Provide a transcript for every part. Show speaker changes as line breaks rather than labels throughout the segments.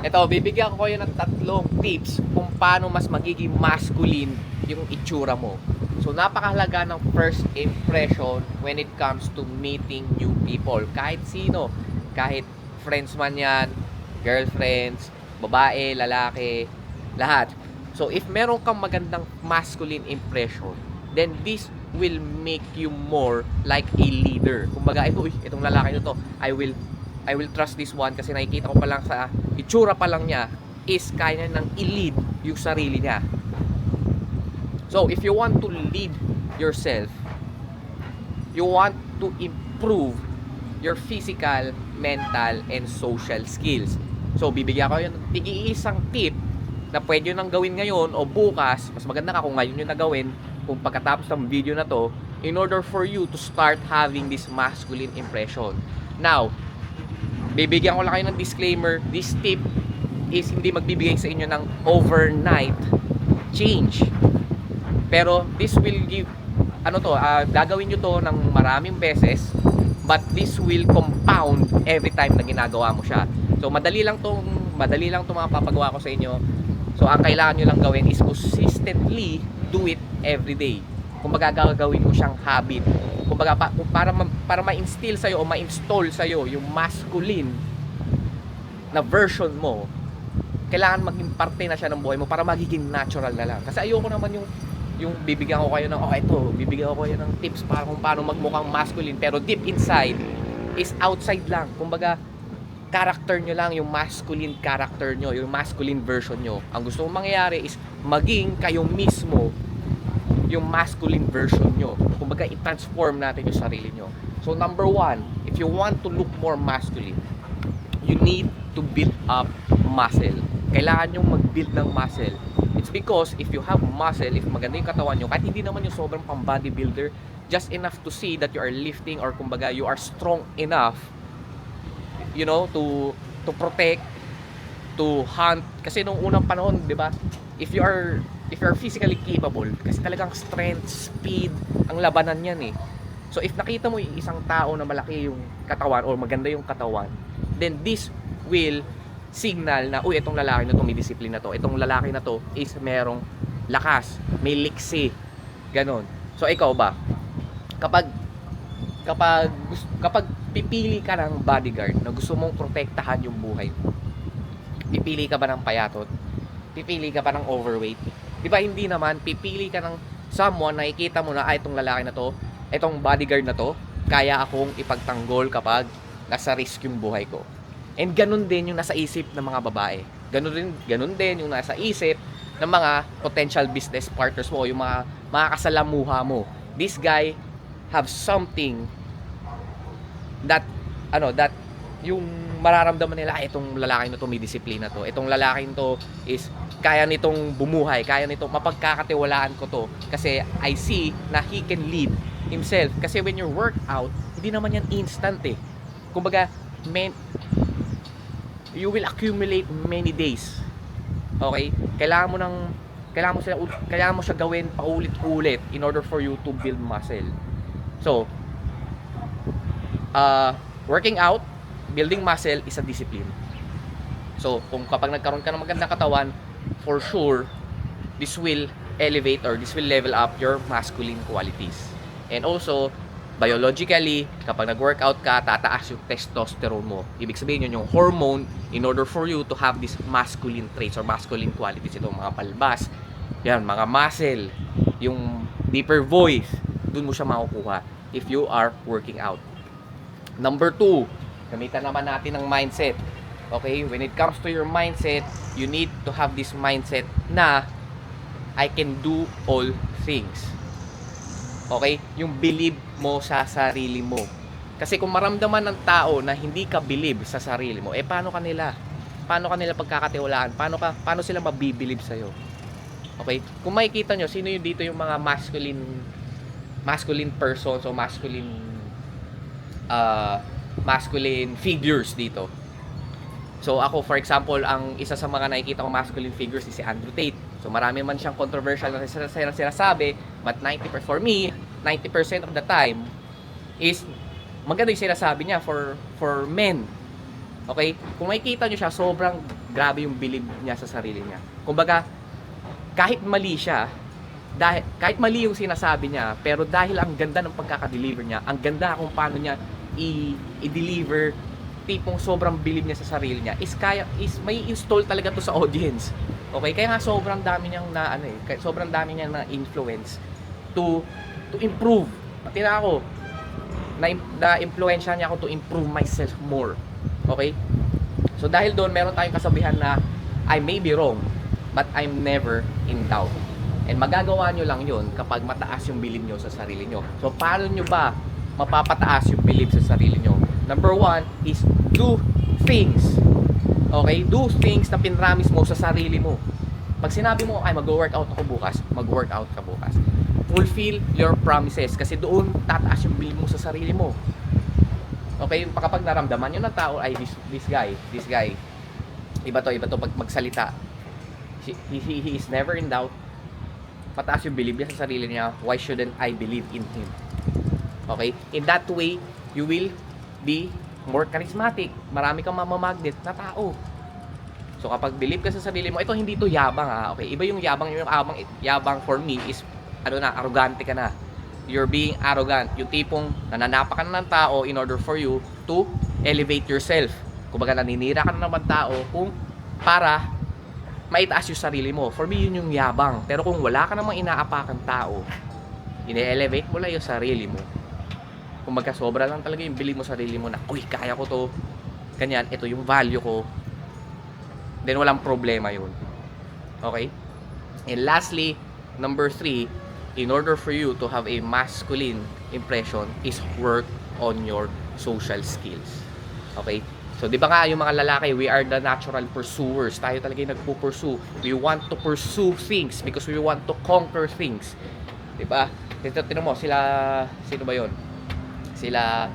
Ito, bibigyan ko kayo ng tatlong tips kung paano mas magiging masculine yung itsura mo. So, napakahalaga ng first impression when it comes to meeting new people. Kahit sino, kahit friends man yan, girlfriends, babae, lalaki, lahat. So, if meron kang magandang masculine impression, then this will make you more like a leader. Kumbaga, uy, itong lalaki na to, I will trust this one kasi nakikita ko pa lang sa itsura pa lang niya is kaya nang i-lead yung sarili niya. So, if you want to lead yourself, you want to improve your physical, mental, and social skills. So, bibigyan ko yung tig-iisang tip na pwede nang gawin ngayon o bukas. Mas maganda ka kung ngayon yung nagawin, kung pagkatapos ng video na to, in order for you to start having this masculine impression. Now, bibigyan ko lang kayo ng disclaimer, this tip is hindi magbibigay sa inyo ng overnight change. Pero this will give, gagawin nyo to ng maraming beses, but this will compound every time na ginagawa mo siya. So madali lang tong mga papagawa ko sa inyo. So ang kailangan nyo lang gawin is consistently do it every day. Kumbaga gagawin mo siyang habit. Kumbaga para ma-instill sa'yo o ma-install sa'yo yung masculine na version mo, kailangan maging parte na siya ng buhay mo para magiging natural na lang. Kasi ayoko naman yung bibigyan ko kayo ng bibigyan ko kayo ng tips para kung paano magmukhang masculine, pero deep inside is outside lang. Kumbaga character nyo lang, yung masculine character nyo, yung masculine version nyo. Ang gusto mong mangyayari is maging kayo mismo yung masculine version nyo. Kumbaga i-transform natin yung sarili nyo. So number one, if you want to look more masculine, you need to build up muscle. Kailangan nyo mag-build ng muscle. It's because if you have muscle, if maganda yung katawan nyo, kahit hindi naman yung sobrang pang bodybuilder, just enough to see that you are lifting, or kumbaga you are strong enough, you know, to protect, to hunt. Kasi nung unang panahon, di ba, if you are physically capable, kasi talagang strength, speed ang labanan yan eh. So if nakita mo yung isang tao na malaki yung katawan or maganda yung katawan, then this will signal na, uy, itong lalaki na to may disiplina to, itong lalaki na to is merong lakas, may liksi, ganon. So ikaw ba, kapag pipili ka ng bodyguard na gusto mong protektahan yung buhay mo, pipili ka ba ng payatot? Pipili ka ba ng overweight? Di ba hindi naman, pipili ka ng someone na nakikita mo na, itong lalaki na to, itong bodyguard na to, kaya akong ipagtanggol kapag nasa risk yung buhay ko. And ganun din yung nasa isip ng mga babae. Ganun din yung nasa isip ng mga potential business partners mo, yung mga kasalamuha mo. This guy have something that yung mararamdaman nila, itong lalaki na to may disiplina to, itong lalaki to is kaya nitong bumuhay, kaya nitong mapagkakatiwalaan ko to kasi I see na he can lead himself. Kasi when you work out, hindi naman yan instant eh. Kumbaga, you will accumulate many days. Okay? Kailangan mo siya gawin paulit-ulit in order for you to build muscle. So, working out, building muscle is a discipline. So, kung kapag nagkaroon ka ng magandang katawan, for sure, this will elevate or this will level up your masculine qualities. And also, biologically, kapag nag-workout ka, tataas yung testosterone mo. Ibig sabihin yun yung hormone in order for you to have these masculine traits or masculine qualities. Itong mga palbas, yan, mga muscle, yung deeper voice, dun mo siya makukuha if you are working out. Number 2, gamitan naman natin ng mindset. Okay, when it comes to your mindset, you need to have this mindset na I can do all things. Okay, yung believe mo sa sarili mo. Kasi kung maramdaman ng tao na hindi ka believe sa sarili mo, paano kanila pagkakatiwalaan? Paano sila mabibilib sa iyo? Okay? Kung makikita nyo, sino yung dito yung mga masculine persons o masculine figures dito? So ako, for example, ang isa sa mga nakikita ko masculine figures is si Andrew Tate. So marami man siyang controversial na sinasabi, but for me, 90% of the time is maganda yung sinasabi niya for men. Okay? Kung makikita nyo siya, sobrang grabe yung belief niya sa sarili niya. Kumbaga, kahit mali siya, kahit mali yung sinasabi niya, pero dahil ang ganda ng pagkaka-deliver niya, ang ganda kung paano niya i-deliver, tipong sobrang believe niya sa sarili niya, is may install talaga to sa audience. Okay? Kaya nga sobrang dami niyang sobrang dami niyang na influence to improve. Pati na ako, na-influensya niya ako to improve myself more. Okay? So dahil doon, meron tayong kasabihan na I may be wrong, but I'm never in doubt. And magagawa nyo lang yun kapag mataas yung belief nyo sa sarili nyo. So paano nyo ba mapapataas yung belief sa sarili nyo? Number one is do things. Okay? Do things na pinramis mo sa sarili mo. Pag sinabi mo, ay mag-workout ako bukas, mag-workout ka bukas. Fulfill your promises kasi doon tataas yung belief mo sa sarili mo. Okay? Kapag naramdaman yun ng tao, ay this guy, iba to pag magsalita. He is never in doubt. Mataas yung belief niya sa sarili niya. Why shouldn't I believe in him? Okay? In that way, you will be more charismatic. Marami kang mamamagnet na tao. So kapag believe ka sa sarili mo, ito hindi to yabang ha. Okay? Iba yung yabang. Yung yabang for me is arrogante ka na. You're being arrogant. Yung tipong nananapa ka na ng tao in order for you to elevate yourself. Kumbaga naninira ka na naman tao kung para maitaas yung sarili mo. For me, yun yung yabang. Pero kung wala ka namang inaapakan tao, ine-elevate mo lang yung sarili mo. Kung magkasobra lang talaga yung believe mo sa sarili mo na, uy, kaya ko to, ganyan, ito yung value ko, then walang problema yun. Okay? And lastly, number 3, in order for you to have a masculine impression is work on your social skills. Okay? So, di ba nga, yung mga lalaki, we are the natural pursuers. Tayo talaga yung nagpo-pursue. We want to pursue things because we want to conquer things. Di ba? Tinan mo, sino ba yun? Sila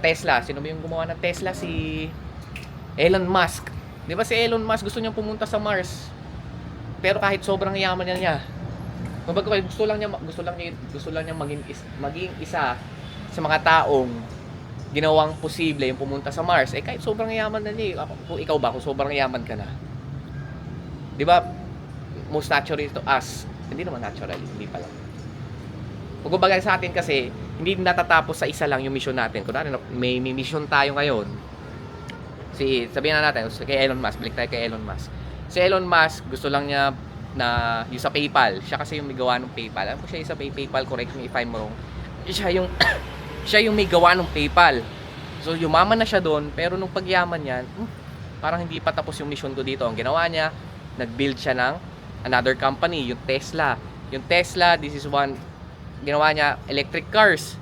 Tesla. Sino ba yung gumawa ng Tesla? Si Elon Musk. Di ba si Elon Musk gusto niyang pumunta sa Mars? Pero kahit sobrang yaman niya, kumbaga gusto lang niya maging isa sa mga taong ginawang posible yung pumunta sa Mars. Kahit sobrang yaman na niya, kung ikaw ba, kung sobrang yaman ka na, di ba, most natural to us, hindi naman natural, hindi pala. Kung kumbaga sa atin kasi, hindi natatapos sa isa lang yung mission natin. Kung may mission tayo ngayon, sabihin na natin, kay Elon Musk, balik tayo kay Elon Musk. Si Elon Musk, gusto lang niya na yung sa PayPal, siya kasi yung may gawa ng PayPal. Alam ko siya yung sa PayPal, correct me if I'm wrong. Siya yung may gawa ng PayPal. So, yumaman na siya doon, pero nung pagyaman niya, parang hindi pa tapos yung mission ko dito. Ang ginawa niya, nag-build siya ng another company, yung Tesla. Yung Tesla, this is one, ginawa niya, electric cars.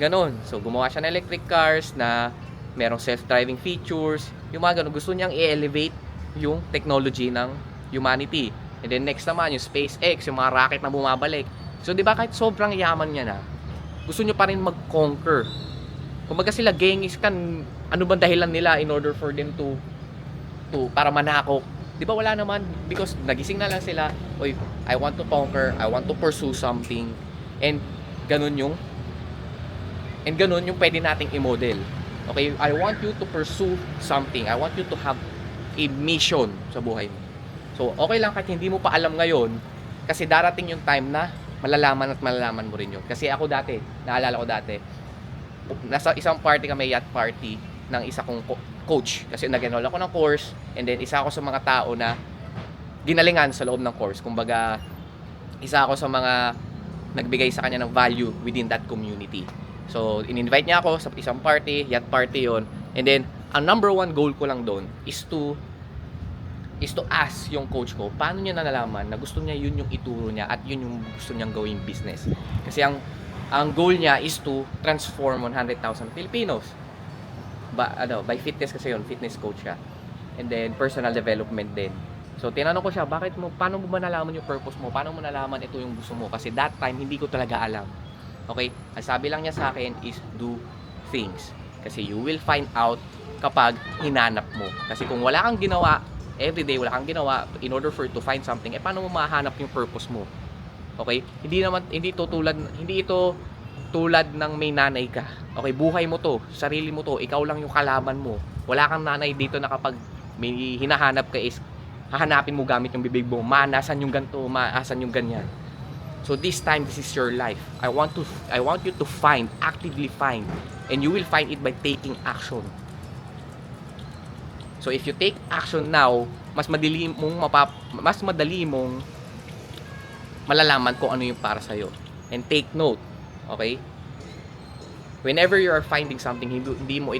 Ganon. So, gumawa siya ng electric cars na merong self-driving features. Yung mga ganon, gusto niyang i-elevate yung technology ng humanity. And then next naman, yung SpaceX, yung mga rocket na bumabalik. So, di ba kahit sobrang yaman niya na, gusto nyo pa rin mag-conquer. Kumbaga sila Genghis Khan, ano bang dahilan nila in order for them to para manakop? Di ba wala naman? Because nagising na lang sila, oy, I want to conquer, I want to pursue something. And ganun yung pwede nating i-model. Okay, I want you to pursue something. I want you to have a mission sa buhay mo. So, okay lang kahit hindi mo pa alam ngayon, kasi darating yung time na malalaman mo rin yun. Kasi ako dati, naalala ko dati, nasa isang party kami, yacht party, ng isa kong coach. Kasi nag-enroll ako ng course, and then isa ako sa mga tao na ginalingan sa loob ng course. Kumbaga, isa ako sa mga nagbigay sa kanya ng value within that community. So, in-invite niya ako sa isang party, yacht party yon. And then, ang number one goal ko lang doon is to ask yung coach ko, paano niya nalalaman na gusto niya yun yung ituro niya at yun yung gusto niyang gawing business. Kasi ang goal niya is to transform 100,000 Filipinos. By fitness kasi yun, fitness coach siya. And then, personal development din. So, tinanong ko siya, paano mo ba nalaman yung purpose mo? Paano mo nalaman ito yung gusto mo? Kasi that time, hindi ko talaga alam. Okay? Ang sabi lang niya sa akin is, do things. Kasi you will find out kapag hinanap mo. Kasi kung wala kang ginawa, everyday wala kang ginawa in order for you to find something, paano mo mahanap yung purpose mo? Okay? Hindi ito tulad ng may nanay ka. Okay, buhay mo to, sarili mo to, ikaw lang yung kalaban mo. Wala kang nanay dito na kapag may hinahanap ka is hahanapin mo gamit yung bibig mo, nasan yung ganto, maasan yung ganyan. So this time, this is your life. I want you to find, actively find, and you will find it by taking action. So if you take action now, mas madali mong malalaman kung ano yung para sa'yo. And take note, okay? Whenever you are finding something, hindi mo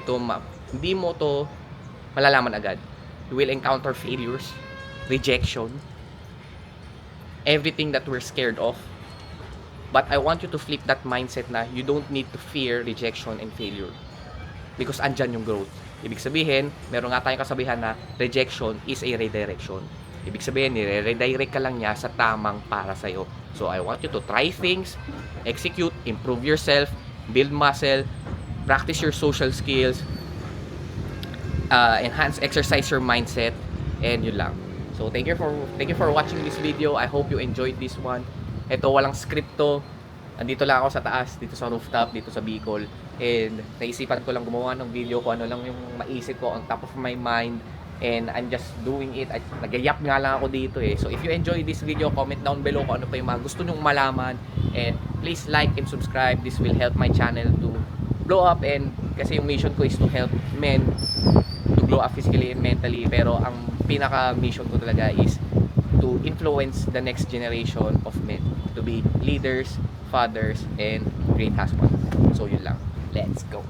to malalaman agad. You will encounter failures, rejection, everything that we're scared of. But I want you to flip that mindset na you don't need to fear rejection and failure. Because andyan yung growth. Ibig sabihin, meron nga tayong kasabihan na rejection is a redirection. Ibig sabihin, nire-redirect ka lang niya sa tamang para sa'yo. So I want you to try things, execute, improve yourself, build muscle, practice your social skills, exercise your mindset, and yun lang. So thank you for watching this video. I hope you enjoyed this one. Ito, walang script to. Andito lang ako sa taas, dito sa rooftop, dito sa Bicol. And naisipan ko lang gumawa ng video ko ano lang yung maisip ko on top of my mind. And I'm just doing it. Nagayap nga lang ako dito eh. So if you enjoy this video, comment down below kung ano pa yung mga gusto nyong malaman. And please like and subscribe. This will help my channel to blow up. And kasi yung mission ko is to help men to grow up physically and mentally, pero ang pinaka mission ko talaga is to influence the next generation of men to be leaders, fathers, and great husbands. So yun lang, let's go.